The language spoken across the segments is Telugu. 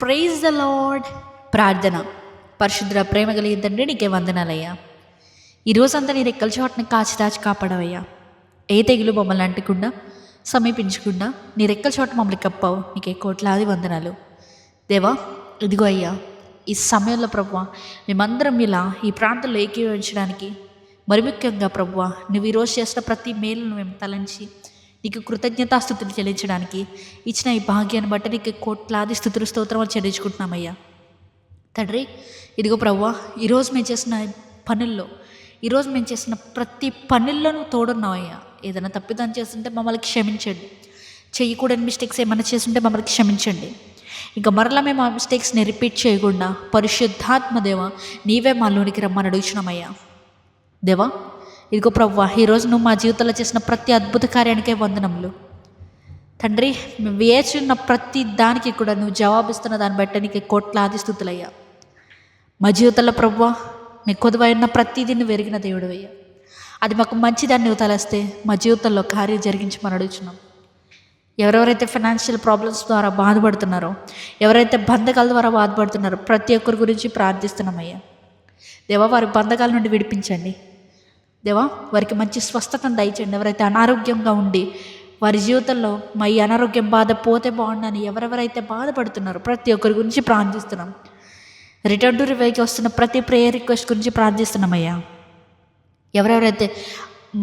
Praise the lord. ప్రార్థన. పరిశుద్ర ప్రేమ కలిగి తండ్రి, నీకే వందనాలయ్యా. ఈరోజంతా నీ రెక్కల చోటని కాచి దాచి కాపాడవయ్యా. ఏ తెగులు మమ్మల్ని అంటకుండా సమీపించకుండా నీ రెక్కల చోట మమ్మల్ని కప్పావు. నీకే కోట్లాది వందనాలు దేవా. ఇదిగో అయ్యా, ఈ సమయంలో ప్రభువా మేమందరం ఇలా ఈ ప్రాంతంలో ఏకీభవించడానికి, మరి ముఖ్యంగా ప్రభువా నువ్వు ఈరోజు చేసిన ప్రతి మేలును మేము తలంచి నీకు కృతజ్ఞతాస్థుతులు చెల్లించడానికి ఇచ్చిన ఈ భాగ్యాన్ని బట్టి నీకు కోట్లాది స్థుతులు స్తోత్రములు చెల్లించుకుంటున్నామయ్యా. తండ్రి, ఇదిగో ప్రభువా ఈరోజు మేము చేసిన పనుల్లో, ఈరోజు మేము చేసిన ప్రతి పనుల్లో నువ్వు తోడున్నావయ్యా. ఏదైనా తప్పిదం చేస్తుంటే మమ్మల్ని క్షమించండి. చేయకూడని మిస్టేక్స్ ఏమైనా చేస్తుంటే మమ్మల్ని క్షమించండి. ఇంకా మరలా మేము ఆ మిస్టేక్స్ని రిపీట్ చేయకుండా పరిశుద్ధాత్మ దేవ నీవే మాలోనికి రమ్మని అడుగుచున్నామయ్యా. దేవా, ఇదిగో ప్రభువా ఈరోజు నువ్వు మా జీవితంలో చేసిన ప్రతి అద్భుత కార్యానికే వందనములు తండ్రి. మేము వేచున్న ప్రతి దానికి కూడా నువ్వు జవాబిస్తున్న దాన్ని బట్టి నీకు కోట్లాది స్థుతులయ్యా. మా జీవితంలో ప్రభువా నీ కొదువైన ప్రతిదీ నువ్వు ఎరిగిన దేవుడు అయ్యా. అది మాకు మంచిదాన్ని నువ్వు తలస్తే మా జీవితంలో కార్యం జరిగించమని అడుగుతున్నాం. ఎవరెవరైతే ఫైనాన్షియల్ ప్రాబ్లమ్స్ ద్వారా బాధపడుతున్నారో, ఎవరైతే బంధకాల ద్వారా బాధపడుతున్నారో ప్రతి ఒక్కరి గురించి ప్రార్థిస్తున్నామయ్యా. దేవా, వారి బంధకాల నుండి విడిపించండి. దేవా, వారికి మంచి స్వస్థతను దయచేయండి. ఎవరైతే అనారోగ్యంగా ఉండి వారి జీవితంలో మా ఈ అనారోగ్యం బాధ పోతే బాగుండని ఎవరెవరైతే బాధపడుతున్నారో ప్రతి ఒక్కరి గురించి ప్రార్థిస్తున్నాం. రిటర్న్ టు రివైకి వస్తున్న ప్రతి ప్రేయర్ రిక్వెస్ట్ గురించి ప్రార్థిస్తున్నామయ్యా. ఎవరెవరైతే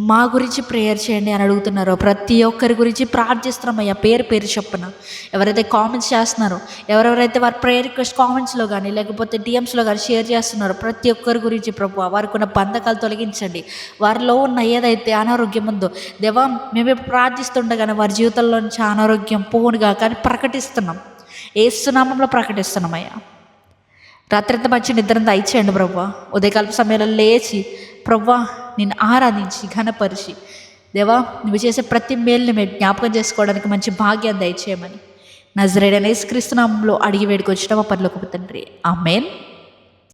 మా గురించి ప్రేయర్ చేయండి అని అడుగుతున్నారో ప్రతి ఒక్కరి గురించి ప్రార్థిస్తున్నామయ్యా. పేరు పేరు చొప్పున ఎవరైతే కామెంట్స్ చేస్తున్నారో, ఎవరెవరైతే వారి ప్రేయర్ రిక్వెస్ట్ కామెంట్స్లో కానీ లేకపోతే డిఎమ్స్లో కానీ షేర్ చేస్తున్నారో ప్రతి ఒక్కరి గురించి ప్రభువా వారికి ఉన్న బంధకాలు తొలగించండి. వారిలో ఉన్న ఏదైతే అనారోగ్యం ఉందో దేవా, మేమే ప్రార్థిస్తుండగానే వారి జీవితంలో నుంచి అనారోగ్యం పోనుగా కానీ ప్రకటిస్తున్నాం. ఏసునామంలో ప్రకటిస్తున్నామయ్యా. రాత్రంతా మంచి నిద్రను దయచేయండి ప్రభువా. ఉదయకాల సమయంలో లేచి ప్రభువా నిన్ను ఆరాధించి ఘనపరిచి దేవా నువ్వు చేసే ప్రతి మేలుని మేము జ్ఞాపకం చేసుకోవడానికి మంచి భాగ్యాన్ని దయచేయమని నజరేయుడైన యేసుక్రీస్తు నామములో అడిగి వేడుకొచ్చిన మా పరలోకపు తండ్రి, ఆమేన్.